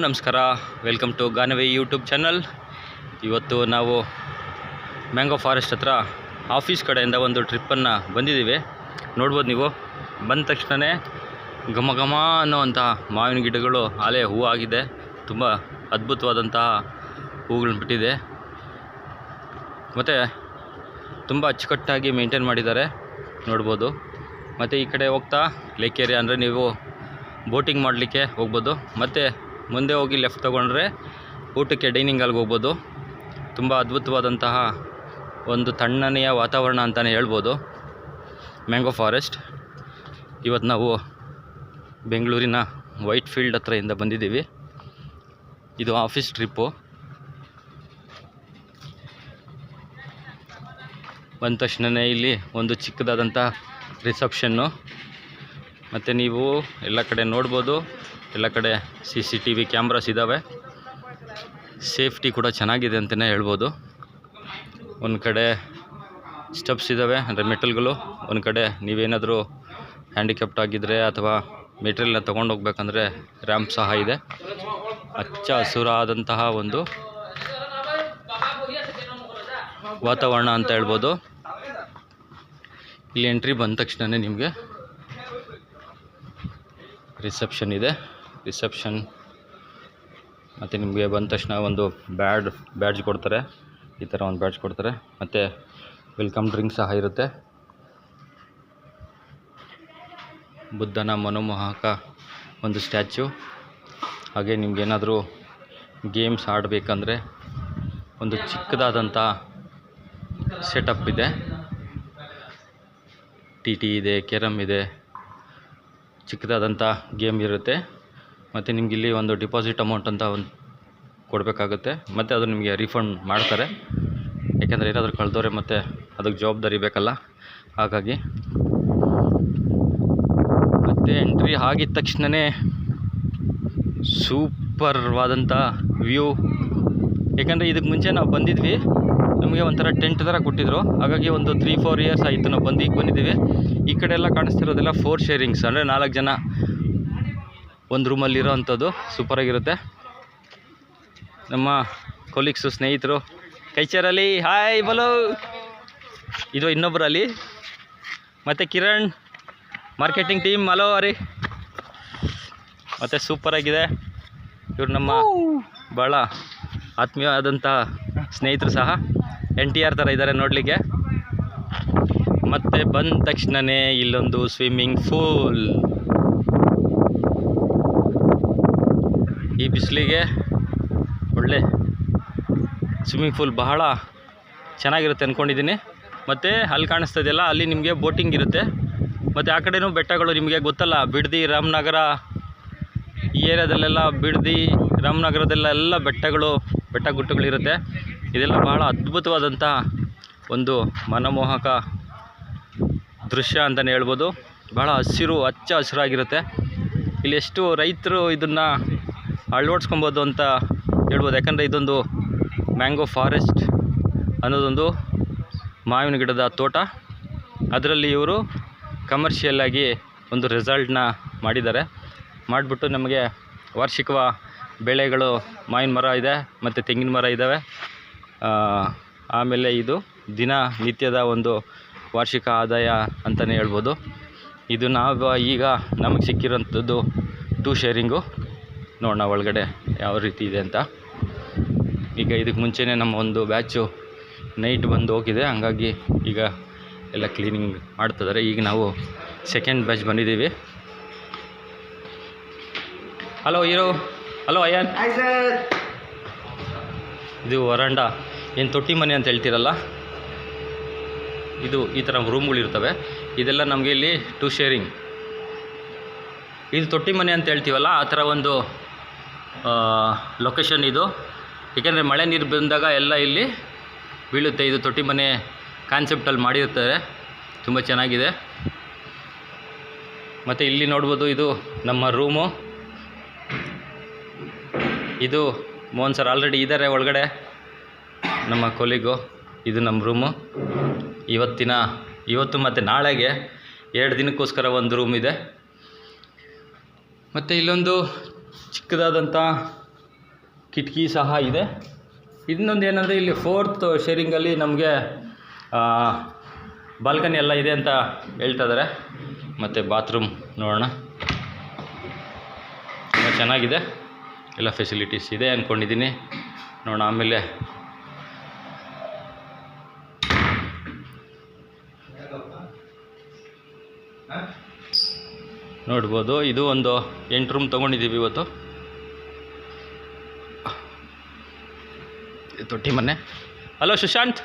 ನಮಸ್ಕಾರ, welcome to Ganavi YouTube channel. ಇವತ್ತು ನಾವು ಮ್ಯಾಂಗೋ ಫಾರೆಸ್ಟ್ ಹತ್ರ ಆಫೀಸ್ ಕಡೆಯಿಂದ ಒಂದು ಟ್ರಿಪ್ಪನ್ನು ಬಂದಿದ್ದೀವಿ. ನೋಡ್ಬೋದು ನೀವು, ಬಂದ ತಕ್ಷಣವೇ ಘಮ ಘಮ ಅನ್ನೋವಂತಹ ಮಾವಿನ ಗಿಡಗಳು ಆಲೆ ಹೂವು ಆಗಿದೆ. ತುಂಬ ಅದ್ಭುತವಾದಂತಹ ಹೂಗಳನ್ನ ಬಿಟ್ಟಿದೆ ಮತ್ತು ತುಂಬ ಅಚ್ಚುಕಟ್ಟಾಗಿ ಮೇಂಟೈನ್ ಮಾಡಿದ್ದಾರೆ, ನೋಡ್ಬೋದು. ಮತ್ತು ಈ ಕಡೆ ಹೋಗ್ತಾ ಲೇಕ್ ಏರಿಯಾ ಅಂದರೆ ನೀವು ಬೋಟಿಂಗ್ ಮಾಡಲಿಕ್ಕೆ ಹೋಗ್ಬೋದು. ಮತ್ತು ಮುಂದೆ ಹೋಗಿ ಲೆಫ್ಟ್ ತೊಗೊಂಡ್ರೆ ಊಟಕ್ಕೆ ಡೈನಿಂಗ್ ಹಾಲ್ಗೆ ಹೋಗ್ಬೋದು. ತುಂಬ ಅದ್ಭುತವಾದಂತಹ ಒಂದು ತಣ್ಣನೆಯ ವಾತಾವರಣ ಅಂತಲೇ ಹೇಳ್ಬೋದು ಮ್ಯಾಂಗೋ ಫಾರೆಸ್ಟ್. ಇವತ್ತು ನಾವು ಬೆಂಗಳೂರಿನ ವೈಟ್ ಫೀಲ್ಡ್ ಹತ್ರದಿಂದ ಬಂದಿದ್ದೀವಿ. ಇದು ಆಫೀಸ್ ಟ್ರಿಪ್ಪು. ಬಂದ ತಕ್ಷಣವೇ ಇಲ್ಲಿ ಒಂದು ಚಿಕ್ಕದಾದಂಥ ರಿಸೆಪ್ಷನ್ನು. ಮತ್ತು ನೀವು ಎಲ್ಲ ಕಡೆ ನೋಡ್ಬೋದು, ಎಲ್ಲ ಕಡೆ CCTV ಕ್ಯಾಮ್ರಾಸ್ ಇದ್ದಾವೆ. ಸೇಫ್ಟಿ ಕೂಡ ಚೆನ್ನಾಗಿದೆ ಅಂತಲೇ ಹೇಳ್ಬೋದು. ಒಂದು ಕಡೆ ಸ್ಟೆಪ್ಸ್ ಇದ್ದಾವೆ, ಅಂದರೆ ಮೆಟಲ್ಗಳು. ಒಂದು ಕಡೆ ನೀವೇನಾದರೂ ಹ್ಯಾಂಡಿಕ್ಯಾಪ್ಟ್ ಆಗಿದ್ದರೆ ಅಥವಾ ಮೆಟೀರಿಯಲ್ನ ತೊಗೊಂಡೋಗ್ಬೇಕಂದ್ರೆ ರ್ಯಾಂಪ್ ಸಹ ಇದೆ. ಹಚ್ಚ ಹಸುರಾದಂತಹ ಒಂದು ವಾತಾವರಣ ಅಂತ ಹೇಳ್ಬೋದು. ಇಲ್ಲಿ ಎಂಟ್ರಿ ಬಂದ ತಕ್ಷಣವೇ ನಿಮಗೆ ರಿಸೆಪ್ಷನ್ ಇದೆ. ರಿಸೆಪ್ಷನ್ ಮತ್ತು ನಿಮಗೆ ಬಂದ ತಕ್ಷಣ ಒಂದು ಬ್ಯಾಡ್ಜ್ ಕೊಡ್ತಾರೆ. ಈ ಥರ ಒಂದು ಬ್ಯಾಡ್ಜ್ ಕೊಡ್ತಾರೆ. ಮತ್ತು ವೆಲ್ಕಮ್ ಡ್ರಿಂಕ್ ಸಹ ಇರುತ್ತೆ. ಬುದ್ಧನ ಮನೋಮೋಹಕ ಒಂದು ಸ್ಟ್ಯಾಚ್ಯು. ಹಾಗೆ ನಿಮಗೇನಾದರೂ ಗೇಮ್ಸ್ ಆಡಬೇಕಂದ್ರೆ ಒಂದು ಚಿಕ್ಕದಾದಂಥ ಸೆಟಪ್ ಇದೆ. TT ಇದೆ, ಕ್ಯಾರಮ್ ಇದೆ, ಚಿಕ್ಕದಾದಂಥ ಗೇಮ್ ಇರುತ್ತೆ. ಮತ್ತು ನಿಮ್ಗೆ ಇಲ್ಲಿ ಒಂದು ಡಿಪಾಸಿಟ್ ಅಮೌಂಟ್ ಅಂತ ಒಂದು ಕೊಡಬೇಕಾಗುತ್ತೆ. ಮತ್ತು ಅದು ನಿಮಗೆ ರೀಫಂಡ್ ಮಾಡ್ತಾರೆ, ಯಾಕೆಂದರೆ ಏನಾದರೂ ಕಳೆದವ್ರೆ ಮತ್ತು ಅದಕ್ಕೆ ಜವಾಬ್ದಾರಿ ಬೇಕಲ್ಲ. ಹಾಗಾಗಿ ಮತ್ತು ಎಂಟ್ರಿ ಆಗಿದ ತಕ್ಷಣವೇ ಸೂಪರ್ವಾದಂಥ ವ್ಯೂ. ಯಾಕಂದರೆ ಇದಕ್ಕೆ ಮುಂಚೆ ನಾವು ಬಂದಿದ್ವಿ, ನಮಗೆ ಒಂಥರ ಟೆಂಟ್ ಥರ ಕೊಟ್ಟಿದ್ರು. ಹಾಗಾಗಿ ಒಂದು 3-4 ಇಯರ್ಸ್ ಆಯಿತು ನಾವು ಈಗ ಬಂದಿದ್ದೀವಿ. ಈ ಕಡೆ ಎಲ್ಲ ಕಾಣಿಸ್ತಿರೋದೆಲ್ಲ 4 ಶೇರಿಂಗ್ಸ್, ಅಂದರೆ 4 ಜನ ಒಂದು ರೂಮಲ್ಲಿರೋ ಅಂಥದ್ದು. ಸೂಪರಾಗಿರುತ್ತೆ. ನಮ್ಮ ಕೊಲೀಗ್ಸು, ಸ್ನೇಹಿತರು ಕೈಚರಲ್ಲಿ ಹಾಯ್ ಬಲೋ. ಇದು ಇನ್ನೊಬ್ಬರಲ್ಲಿ. ಮತ್ತು ಕಿರಣ್ ಮಾರ್ಕೆಟಿಂಗ್ ಟೀಮ್ ಹಲೋ ಅರಿ. ಮತ್ತು ಸೂಪರಾಗಿದೆ. ಇವರು ನಮ್ಮ ಭಾಳ ಆತ್ಮೀಯವಾದಂಥ ಸ್ನೇಹಿತರು ಸಹ. NTR ಥರ ಇದ್ದಾರೆ ನೋಡಲಿಕ್ಕೆ. ಮತ್ತು ಬಂದ ತಕ್ಷಣವೇ ಇಲ್ಲೊಂದು ಸ್ವಿಮ್ಮಿಂಗ್ ಪೂಲ್. ಈ ಬಿಸಿಲಿಗೆ ಒಳ್ಳೆ ಸ್ವಿಮ್ಮಿಂಗ್ ಪೂಲ್ ಬಹಳ ಚೆನ್ನಾಗಿರುತ್ತೆ ಅಂದ್ಕೊಂಡಿದ್ದೀನಿ. ಮತ್ತು ಅಲ್ಲಿ ಕಾಣಿಸ್ತಾ ಇದೆಯಲ್ಲ, ಅಲ್ಲಿ ನಿಮಗೆ ಬೋಟಿಂಗ್ ಇರುತ್ತೆ. ಮತ್ತು ಆ ಕಡೆನೂ ಬೆಟ್ಟಗಳು ನಿಮಗೆ ಗೊತ್ತಲ್ಲ, ಬಿಡದಿ, ರಾಮನಗರ ಈ ಏರಿಯಾದಲ್ಲೆಲ್ಲ, ಬಿಡದಿ, ರಾಮನಗರದೆಲ್ಲ ಬೆಟ್ಟಗಳು, ಬೆಟ್ಟ ಗುಟ್ಟಗಳಿರುತ್ತೆ. ಇದೆಲ್ಲ ಬಹಳ ಅದ್ಭುತವಾದಂಥ ಒಂದು ಮನಮೋಹಕ ದೃಶ್ಯ ಅಂತಲೇ ಹೇಳ್ಬೋದು. ಭಾಳ ಹಚ್ಚ ಹಸಿರಾಗಿರುತ್ತೆ. ಇಲ್ಲಿ ಎಷ್ಟು ರೈತರು ಇದನ್ನು ಅಳವಡಿಸ್ಕೊಬೋದು ಅಂತ ಹೇಳ್ಬೋದು. ಯಾಕಂದರೆ ಇದೊಂದು ಮ್ಯಾಂಗೋ ಫಾರೆಸ್ಟ್ ಅನ್ನೋದೊಂದು ಮಾವಿನ ಗಿಡದ ತೋಟ. ಅದರಲ್ಲಿ ಇವರು ಕಮರ್ಷಿಯಲ್ಲಾಗಿ ಒಂದು ರೆಸಾರ್ಟ್ನ ಮಾಡಿದ್ದಾರೆ. ಮಾಡಿಬಿಟ್ಟು ನಮಗೆ ವಾರ್ಷಿಕ ಬೆಳೆಗಳು, ಮಾವಿನ ಮರ ಇದೆ ಮತ್ತು ತೆಂಗಿನ ಮರ ಇದ್ದಾವೆ. ಆಮೇಲೆ ಇದು ದಿನನಿತ್ಯದ ಒಂದು ವಾರ್ಷಿಕ ಆದಾಯ ಅಂತಲೇ ಹೇಳ್ಬೋದು. ಇದು ನಾವು ಈಗ ನಮಗೆ ಸಿಕ್ಕಿರೋಂಥದ್ದು 2 ಶೇರಿಂಗು. ನೋಡೋಣ ಒಳಗಡೆ ಯಾವ ರೀತಿ ಇದೆ ಅಂತ. ಈಗ ಇದಕ್ಕೆ ಮುಂಚೆನೇ ನಮ್ಮ ಒಂದು ಬ್ಯಾಚು ನೈಟ್ ಬಂದು ಹೋಗಿದೆ, ಹಂಗಾಗಿ ಈಗ ಎಲ್ಲ ಕ್ಲೀನಿಂಗ್ ಮಾಡ್ತಿದ್ದಾರೆ. ಈಗ ನಾವು ಸೆಕೆಂಡ್ ಬ್ಯಾಚ್ ಬಂದಿದ್ದೀವಿ. Hello hero. ಹಲೋ ಅಯ್ಯನ್. ಇದು ವರಾಂಡ, ಏನು ತೊಟ್ಟಿ ಮನೆ ಅಂತ ಹೇಳ್ತೀರಲ್ಲ, ಇದು ಈ ಥರ ರೂಮ್ಗಳಿರ್ತವೆ. ಇದೆಲ್ಲ ನಮಗೆ ಇಲ್ಲಿ 2 ಶೇರಿಂಗ್. ಇದು ತೊಟ್ಟಿ ಮನೆ ಅಂತ ಹೇಳ್ತೀವಲ್ಲ, ಆ ಥರ ಒಂದು ಲೊಕೇಶನ್ ಇದು. ಏಕೆಂದರೆ ಮಳೆ ನೀರು ಬಂದಾಗ ಎಲ್ಲ ಇಲ್ಲಿ ಬೀಳುತ್ತೆ. ಇದು ತೊಟ್ಟಿ ಮನೆ ಕಾನ್ಸೆಪ್ಟಲ್ಲಿ ಮಾಡಿರ್ತಾರೆ, ತುಂಬ ಚೆನ್ನಾಗಿದೆ. ಮತ್ತು ಇಲ್ಲಿ ನೋಡ್ಬೋದು, ಇದು ನಮ್ಮ ರೂಮು. ಇದು ಮೋಹನ್ ಸರ್ ಆಲ್ರೆಡಿ ಇದ್ದಾರೆ ಒಳಗಡೆ, ನಮ್ಮ ಕೊಲಿಗು. ಇದು ನಮ್ಮ ರೂಮು. ಇವತ್ತು ಮತ್ತು ನಾಳೆಗೆ 2 ದಿನಕ್ಕೋಸ್ಕರ ಒಂದು ರೂಮ್ ಇದೆ. ಮತ್ತು ಇಲ್ಲೊಂದು ಚಿಕ್ಕದಾದಂಥ ಕಿಟಕಿ ಸಹ ಇದೆ. ಇನ್ನೊಂದು ಏನಂದರೆ ಇಲ್ಲಿ 4th ಶೇರಿಂಗಲ್ಲಿ ನಮಗೆ ಬಾಲ್ಕನಿ ಎಲ್ಲ ಇದೆ ಅಂತ ಹೇಳ್ತಾ ಇದ್ದಾರೆ. ಮತ್ತು ಬಾತ್ರೂಮ್ ನೋಡೋಣ, ತುಂಬ ಚೆನ್ನಾಗಿದೆ, ಎಲ್ಲ ಫೆಸಿಲಿಟೀಸ್ ಇದೆ ಅಂದ್ಕೊಂಡಿದ್ದೀನಿ. ನೋಡೋಣ ಆಮೇಲೆ. ನೋಡ್ಬೋದು, ಇದು ಒಂದು 8 ರೂಮ್ ತೊಗೊಂಡಿದ್ದೀವಿ ಇವತ್ತು. ತೊಟ್ಟಿ ಮನೆ. ಹಲೋ ಸುಶಾಂತ್,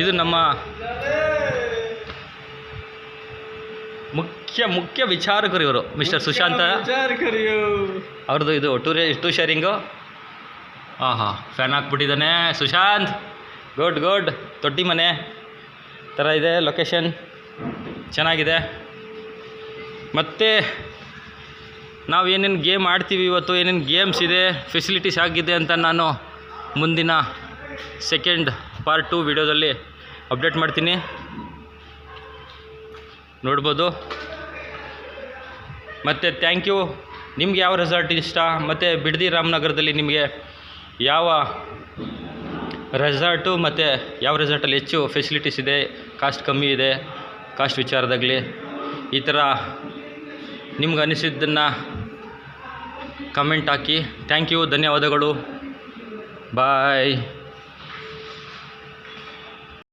ಇದು ನಮ್ಮ ಮುಖ್ಯ ವಿಚಾರಕರು ಇವರು, ಮಿಸ್ಟರ್ ಸುಶಾಂತ. ಅವ್ರದ್ದು ಇದು 2 ಶೇರಿಂಗು. ಫ್ಯಾನ್ ಹಾಕ್ಬಿಟ್ಟಿದ್ದಾನೆ ಸುಶಾಂತ್. ಗುಡ್. ತೊಟ್ಟಿ ಮನೆ ಥರ ಇದೆ, ಲೊಕೇಶನ್ ಚೆನ್ನಾಗಿದೆ. ಮತ್ತು ನಾವು ಏನೇನು ಗೇಮ್ ಆಡ್ತೀವಿ ಇವತ್ತು, ಏನೇನು ಗೇಮ್ಸ್ ಇದೆ, ಫೆಸಿಲಿಟೀಸ್ ಆಗಿದೆ ಅಂತ ನಾನು ಮುಂದಿನ ಸೆಕೆಂಡ್ ಪಾರ್ಟ್ 2 ವಿಡಿಯೋದಲ್ಲಿ ಅಪ್ಡೇಟ್ ಮಾಡ್ತೀನಿ. ನೋಡ್ಬೋದು. ಮತ್ತು ಥ್ಯಾಂಕ್ ಯು. ನಿಮ್ಗೆ ಯಾವ ರೆಸಾರ್ಟ್ ಇಷ್ಟ, ಮತ್ತು ಬಿಡದಿ ರಾಮನಗರದಲ್ಲಿ ನಿಮಗೆ ಯಾವ ರೆಸಾರ್ಟು ಮತ್ತು ಯಾವ ರೆಸಾರ್ಟಲ್ಲಿ ಹೆಚ್ಚು ಫೆಸಿಲಿಟೀಸ್ ಇದೆ, ಕಾಸ್ಟ್ ಕಮ್ಮಿ ಇದೆ, ಕಾಸ್ಟ್ ವಿಚಾರದಾಗಲಿ ಈ ಥರ ನಿಮ್ಗೆ ಅನಿಸಿದ್ದನ್ನು ಕಮೆಂಟ್ ಹಾಕಿ. ಥ್ಯಾಂಕ್ ಯು, ಧನ್ಯವಾದಗಳು, ಬಾಯ್.